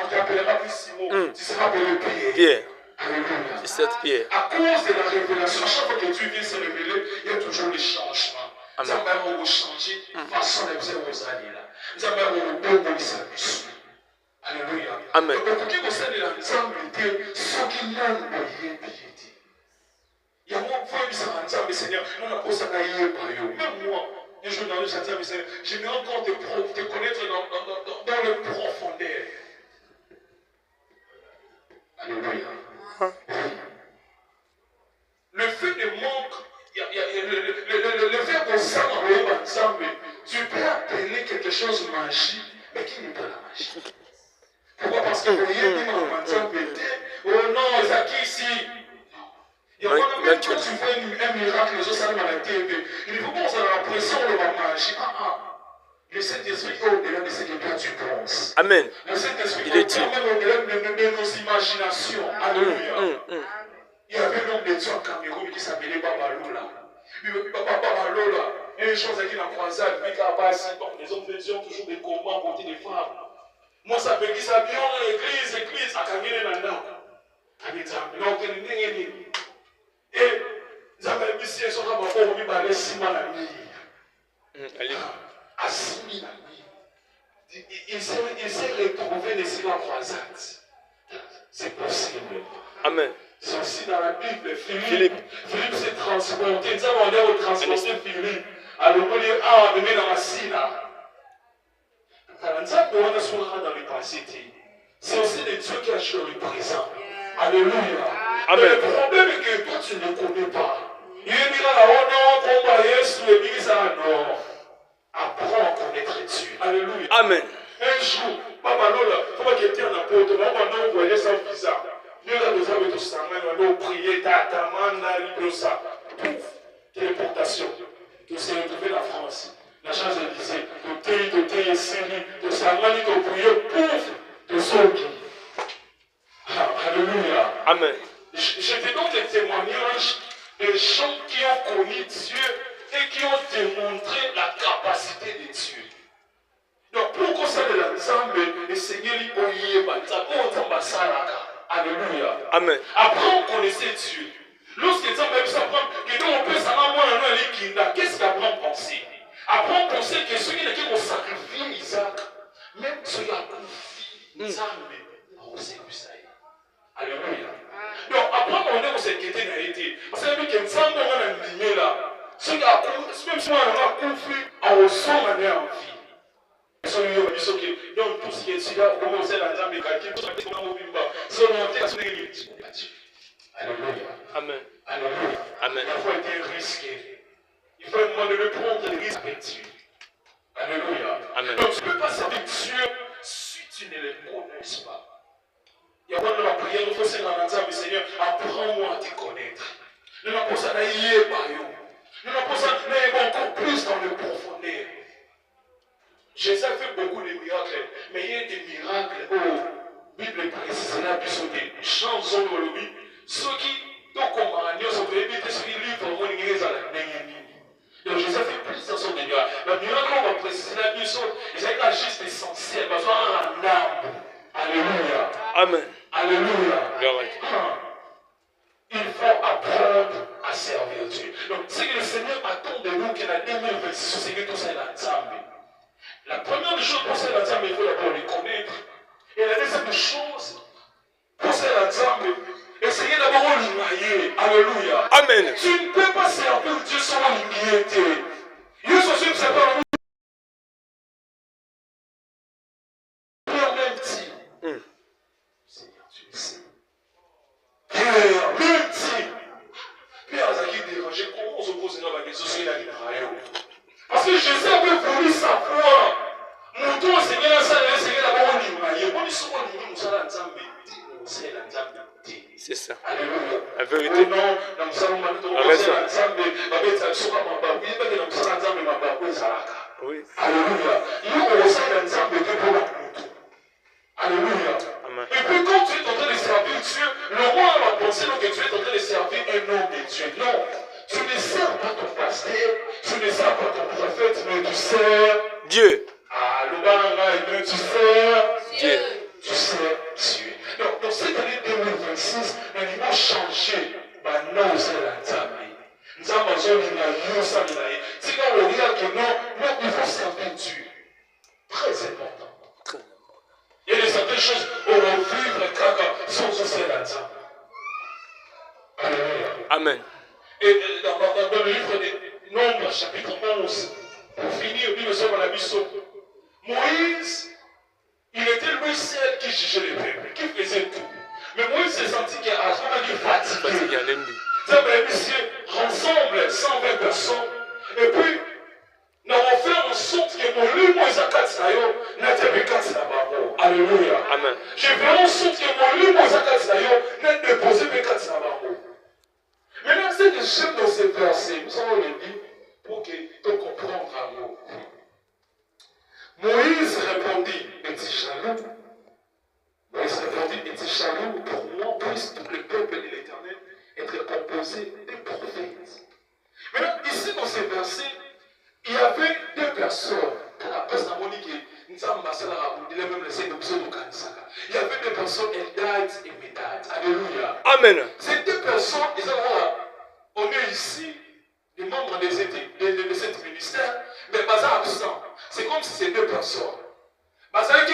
on t'appellera plus Simon, tu seras appelé Pierre. Pierre. Alléluia. C'est cette Pierre. À cause de la révélation, chaque fois que Dieu vient se révéler, il y a toujours des changements. Nous avons changé de façon de faire aux années là. Nous avons beau service. Alléluia. Amen. Donc, qui vous savez là, nous avons été ceux qui n'ont pas bien piété. Il y a moi, vous voyez, ça va, Seigneur, nous n'avons pas ça à y même moi, un jour dans le Seigneur, je me rends compte de connaître dans le profondeur. Alléluia. Le fait de manque, le fait qu'on s'envoie ensemble, tu peux appeler quelque chose de magique, mais qui n'est pas la magie. Pourquoi? Parce que vous voyez, oh non, c'est qui ici? Il y a même quand tu vois un miracle, les autres ça à la TV, il faut qu'on ait l'impression de la magie. Le Saint-Esprit est au-delà de ce que toi tu penses. Amen. Le Saint-Esprit est même au-delà de nos imaginations. Alléluia. Il y avait un homme de Dieu en Cameroun qui s'appelait Babalola. Babalola, une chose qui n'a croisé avec Abbas, les hommes de Dieu ont toujours des combats côté des femmes. Moi, ça fait qu'ils s'habillent dans l'église, à Kagene Nanda. Et ils avaient mis si ils sont là, ils ont mis 6 mois la nuit. À 6 000 la nuit. Il s'est retrouvé ici la croisade. C'est possible. Amen. C'est aussi dans la Bible. Philippe s'est transporté. Nous avons transporté Philippe. Alors, on est amené dans la Sina. Dans le passé, c'est aussi des Dieu qui a joué le présent. Alléluia. Amen. Mais le problème est que toi, tu ne connais pas. Il y a Amen. Un jour, papa Lola, il faut pas qu'il y ait un apôtre, on voyait ça bizarre. Dieu a besoin de tout ça, on a prié, tatamanda, librosa. Pouf, téléportation. Que c'est retrouvé la France. La chance de lycée, de thé, Syrie, de Samani, de prier, pouf, de Soki. Alléluia. Amen. Je te donne des témoignages de gens qui ont connu Dieu et qui ont démontré la capacité de Dieu. Donc, pourquoi ça de la Nzambe, le Seigneur dit Oyeba, alléluia. Amen. Après, on connaissait Dieu. Lorsque Nzambe s'apprend que nous, on peut savoir moi, on a les kinda, qu'est-ce qu'après on pensait? Après, on pensait que ceux qui ont sacrifié Isaac, même ceux qui ont confié Nzambe, on sait que ça est. Alléluia. Donc, après, on est s'inquiété dans été. Parce que Nzambe, on a un là. Ceux qui ont même si on a confié, on ressent en vie. Donc, tout ce qui est ici, là, comment on sait la jambe est tout ce qui est dans le bimba, c'est Alléluia. Amen. Alléluia. Amen. Il faut être risqué. Il faut demander de prendre des risques avec Dieu. Alléluia. Amen. Donc, tu ne peux pas servir Dieu si tu ne le connais pas. Il y a pas de la prière, il faut se demander, Seigneur, apprends-moi à te connaître. Nous n'avons pas ça d'ailleurs, nous n'avons pas ça d'aller encore plus dans le profondeur. Jésus a fait beaucoup de miracles, mais il y a des miracles où la Bible précise là, puisque des chansons de l'objet, ceux qui, donc, comme Maranio, sont éviter ceux qui livrent au monde, ils sont à la dernière. Donc, Jésus a fait plusieurs sortes de miracles. Le miracle, on va préciser là, puisque ils ont juste essentiel, parce qu'on a un âme. Alléluia. Amen. Alléluia. Il faut apprendre à servir Dieu. Donc, c'est que le Seigneur attend de nous qu'il y a 2026, c'est que tout ça est ensemble. La première des choses pour faire l'ensemble, il faut d'abord les connaître. Et la deuxième des choses, pour faire l'ensemble, essayez d'abord de l'imaginer. Alléluia. Amen. Tu ne peux pas servir Dieu sans l'immunité. Dieu se suit, c'est pas Père même dit. Seigneur, tu le sais. Père même dit. Père, ça qui est dérangé, comment on se pose dans la question sur la vie? Parce que Jésus avait voulu savoir. Mon tour, Seigneur, ça le Seigneur d'abord on dit, on dit souvent, on dit, c'est ça. Alléluia. La vérité. Oui. Alléluia. Alléluia. Amen. Et puis quand tu es en train de servir Dieu, le roi va penser que tu es en train de servir un homme de Dieu. Non. Tu ne sers pas ton pasteur, tu ne sers pas ton prophète, mais tu sers Dieu. Ah, le baranga, tu sers Dieu. Tu sers Dieu. Donc, dans cette année 2026, nous devons changer. Non, c'est la table. Nous avons besoin de nous saluer. C'est quand on regarde que non, il faut servir Dieu. Très important. Il y a certaines choses où on va vivre sans se la table. Alléluia. Amen. Et dans le livre des Nombres, chapitre 11, pour finir, nous sommes à la mission. Moïse, il était lui seul qui jugeait le peuple, qui faisait tout. Mais Moïse s'est senti qu'à ce moment il fatigué. Ça veut dire rassemble 120 personnes. Et puis, nous avons fait en sorte que mon livre, Moïse a 4 naïos, n'a pas de 4 naïos. Alléluia. Amen. J'ai fait en sorte que mon livre, Moïse a 4 naïos, n'a pas déposé de 4 naïos. Maintenant, c'est que j'aime dans ces versets, nous allons le lire pour que tu comprennes un mot. Moïse répondit, es-tu jaloux? Moïse répondit, es-tu jaloux pour moi, puisse tout le peuple de l'Éternel être composé des prophètes? Maintenant, ici dans ces versets, il y avait deux personnes. Il y avait deux personnes, Eldad et Médad. Alléluia. Amen. Ces deux personnes, on est ici, les membres de cet ministère, mais Baza absent. C'est comme si c'est deux personnes. Baza qui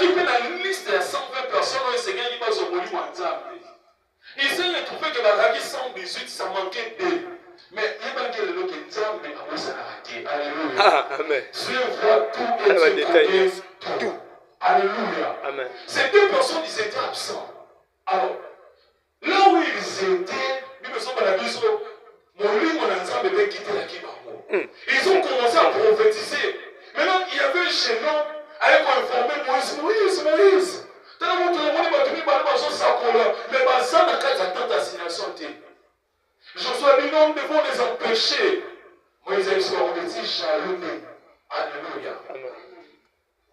fait dans une liste de 120 personnes, le Seigneur dit pas au Moli Wanzambe. Ici, il a trouvé que Baza qui 118, ça manquait deux. Mais il y a quelqu'un qui est Nzambe à Moussanaké. Alléluia. Ah, amen. Dieu voit tout et Dieu connaît tout. Alléluia. Amen. Ces deux personnes, ils étaient absents. Alors, là où ils étaient, ils me sont à la maison, mon lit, mon ensemble avait quitté la Kibarmo. Ils ont commencé à prophétiser. Maintenant, il y avait un jeune homme avec informé Moïse. Josué a dit non, nous devons les empêcher. Moïse a dit jaloux. Alléluia.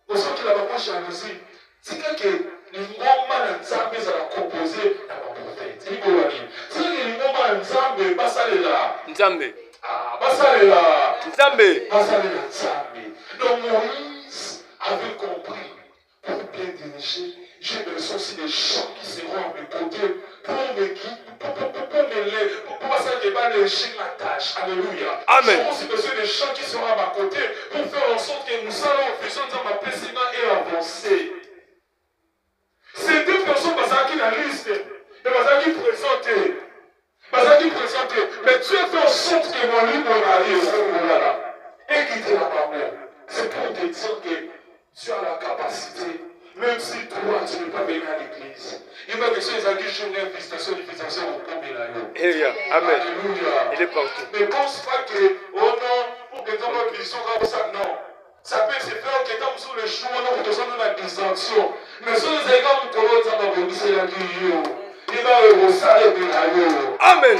Pour ceux qui l'ont pas jalousie, c'est que l'ingoma na nzambe ezala composé na baprofete. C'est que l'ingoma na nzambe basalela. Nzambe. Basalela. Nzambe. Basalela nzambe. Donc Moïse avait compris, pour bien diriger, j'ai besoin aussi des gens qui seront à mes côtés pour me guider, pour passer la tâche. Alléluia. Amen. J'ai aussi besoin des gens qui seront à ma côté pour faire en sorte que nous allons faisons dans ma précédente et avancer. Ces deux personnes, qui la liste, qui présentent, mais Dieu fait en sorte que mon livre arrive et quitter la parole. C'est pour te dire que tu as la capacité, même si toi tu n'es pas venu à l'église. Il va que ces amis jouent une visitation au Combe. Amen. Alléluia. Il est partout. Ne pense pas que, oh non, pour que tu aies une vision comme ça, non. Ça peut se faire que quand sur le chemin, on te donne la distraction. Mais sur les égards, on te donne la vie. Il va resserrer de la. Amen.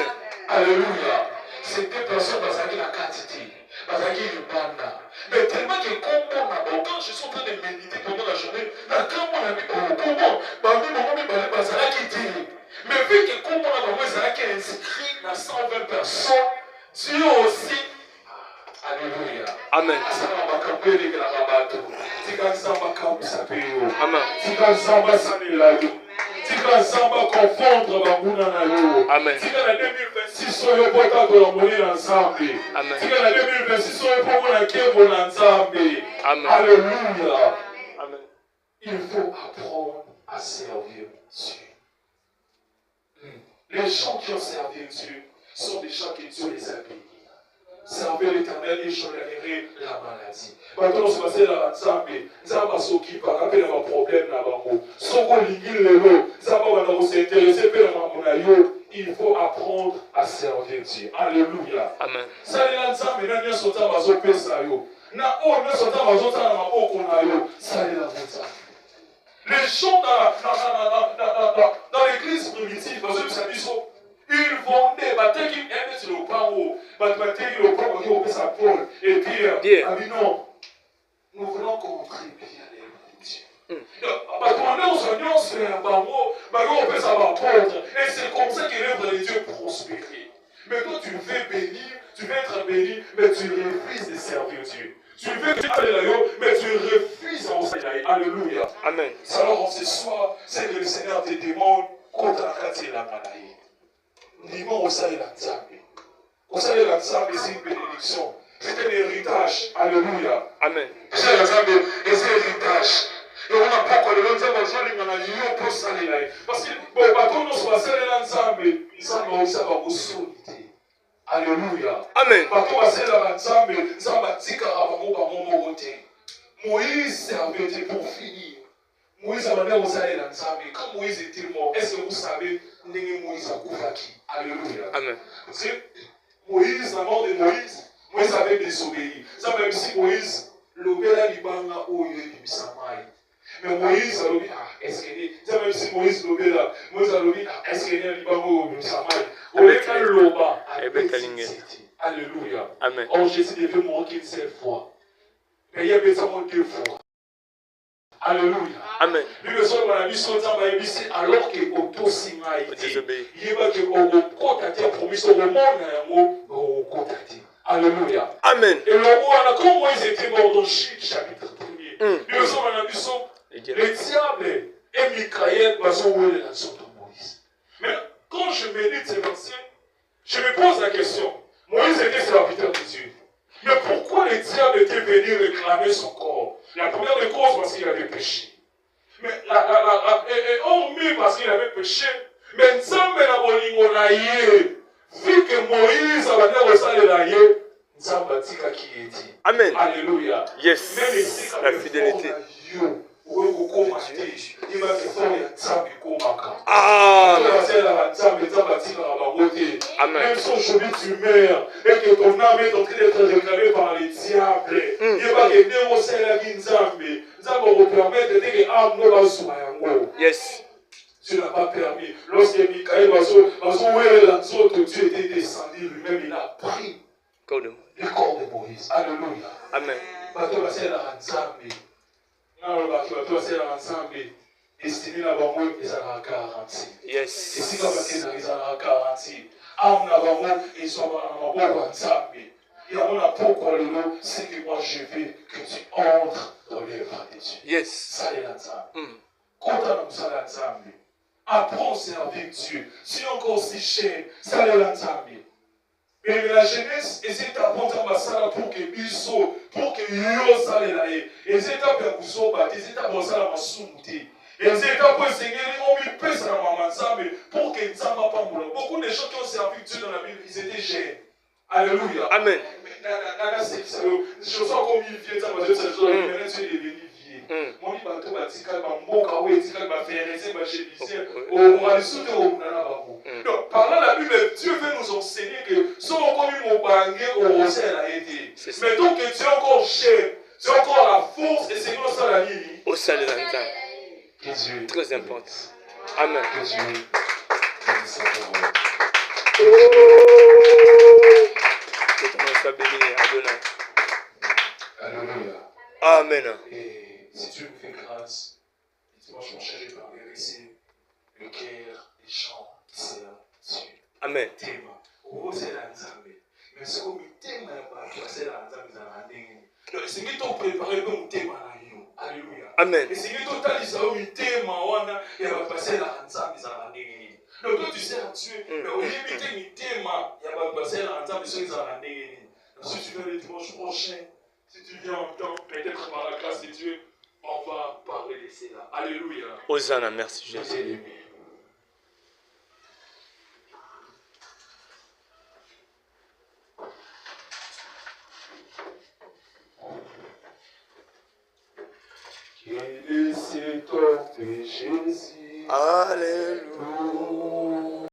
Alléluia. C'est deux personnes qui ont la quantité. Mais tellement que quand je suis en train de méditer pendant la journée, mais vu que comme on a inscrit dans 120 personnes, Dieu aussi. Alléluia. Amen. Amen. Tika Samba confondre Banguna na yo. Amen. Tika na 2026 soyo pota kolomoni na Nzambe. Amen. Tika na 2026 soyo pota kembo na Nzambe. Amen. Alléluia. Amen. Il faut apprendre à servir Dieu. Les gens qui ont servi Dieu sont des gens que Dieu les a bénis. Servir l'Éternel et tolérer la maladie. Maintenant, on se passe là, Nzambe s'occupe par rapport à un problème là bango. Soko lingil lelo, Nzambe va s'intéresser par mon ayo. Il faut apprendre à servir Dieu. Alléluia. Amen. Ça les Nzambe na nya sota bazo pesa yo. Na o na sota bazo ta na maboko na yo. Ça les Nzambe. Les gens dans l'église primitive, parce que ça dit ça. Ils vendaient, ils aimaient sur le pain, ils le pain, ils ont sa Paul et Pierre. Ah non, nous voulons contribuer à l'évangile. On se fait un bango, on fait ça apôtre, et c'est comme ça que l'œuvre de Dieu prospérer. Mais toi, tu veux bénir, tu veux être béni, mais tu refuses de servir Dieu. Tu veux aller là-haut, mais tu refuses d'enseigner. Alléluia. Amen. Alors, ce soir, c'est que le Seigneur te demande contre la maladie. Dis-moi où ça est la Nzambe. Où ça est la Nzambe, c'est une bénédiction. C'est un héritage. Alléluia. Amen. C'est la Nzambe et c'est un héritage. Et on n'a pas connu le Nzambe, on a eu un peu ça là. Parce que, bon, bateau nous soit c'est la Nzambe, il s'en va aussi avoir une solidité. Alléluia. Amen. Bateau c'est la Nzambe, Nzambe tika avant mon côté. Moïse servait pour finir. Moïse a demandé aux Israéliens, quand Moïse était mort, est-ce que vous savez Moïse a couvert qui? Alléluia. Amen. C'est Moïse, la mort de Moïse, Moïse avait désobéi. Ça même si Moïse, le bel alibanga où il est du Samay. Mais Moïse a dit, est-ce que ça même si Moïse le bel là, Moïse a dit, est-ce qu'il y a alibanga où du Samay? Au lieu de l'oba, alléluia. Amen. Oh, Jésus devait mourir qu'une seule fois. Mais il y a besoin de deux fois. Alléluia. Amen. Alors que Otosinga a été, il y a que Okotate promis au monde, alléluia. Amen. Et le roi, comment ils étaient morts dans Chute, chapitre 1er. Les diables et Michael sont oués dans son Moïse. Mais quand je médite ces versets, je me pose la question. Moïse était serviteur de Dieu. Mais pourquoi les diables étaient venus réclamer son corps? La première des causes, parce qu'il avait péché. Mais hormis parce qu'il avait péché, mais Nzambe na bolingo na ye, vu que Moïse a été resalé ye, Nzambe tika qui est dit. Amen. Alléluia. Yes. La fidélité. Amen. Même si aujourd'hui tu meurs et que ton âme est en train d'être réclamée par les diables, il n'y a pas que Dieu au ciel à Nzambe. Nzambe va permettre de dire que l'âme ne va pas. Yes. Tu n'as pas permis. Lorsque Michael Dieu était descendu lui-même, il a pris le corps de Moïse. Alléluia. Amen. Bato basela Nzambe. Non, bato basela Nzambe. Estimé na bango ezalaka garanti. Yes. Esika bakeza ezalaka garanti. Âme na bango ezwa na maboko ya Nzambe. Et on a pourquoi le nom, c'est que moi je veux que tu entres dans l'œuvre de Dieu. Yes. Salela Nzambe. Kota na musala Nzambe. Apprends à servir Dieu. Si encore si cher, Salela Nzambe. Mais la jeunesse, essaie d'apprendre à Masala pour que Biso, pour que Yo Salela et essaie d'apprendre à Kusoba, essaie d'apprendre à Masumuti. Et essaie d'apprendre à Seigneur, on lui pèse la maman Nzambe pour que Nzamba pas mourir. Beaucoup de gens qui ont servi Dieu dans la Bible, ils étaient jeunes. Alléluia. Amen. Je sens comme il vient, ça va être ce jour, maintenant tu es devenu vieux. Mon bateau va dire qu'il va mboka ou il va faire rester ma chérie. On va les sauter au Nana. Donc, parlant de la Bible, Dieu veut nous enseigner que si on connaît mon bangé, on recèle a été. Mais donc que tu es encore cher, tu as encore la force et c'est comme ça la vie. Au salut d'Anzam. Très important. Amen. Que Dieu Alléluia. Amen. Et si Dieu me fait grâce, dimanche mon cher, je vais laisser le cœur des gens qui servent Dieu. Amen. Tema. Où c'est la Nzambe. Mais c'est comme un thème, c'est la Nzambe dans la ligne. Donc, c'est que tu prépares pour un thème à la ligne. Alléluia. Amen. Et c'est que tu as dit ça, un thème à et va passer la Nzambe dans la ligne. Donc, toi, tu sers Dieu. Mais au lieu de mettre un thème, il va passer la Nzambe dans la ligne. Si tu viens le dimanche prochain, si tu viens en temps, peut-être par la grâce de Dieu, on va parler de cela. Alléluia. Hosanna, merci Jésus. Qu'il est cet homme de Jésus. Alléluia.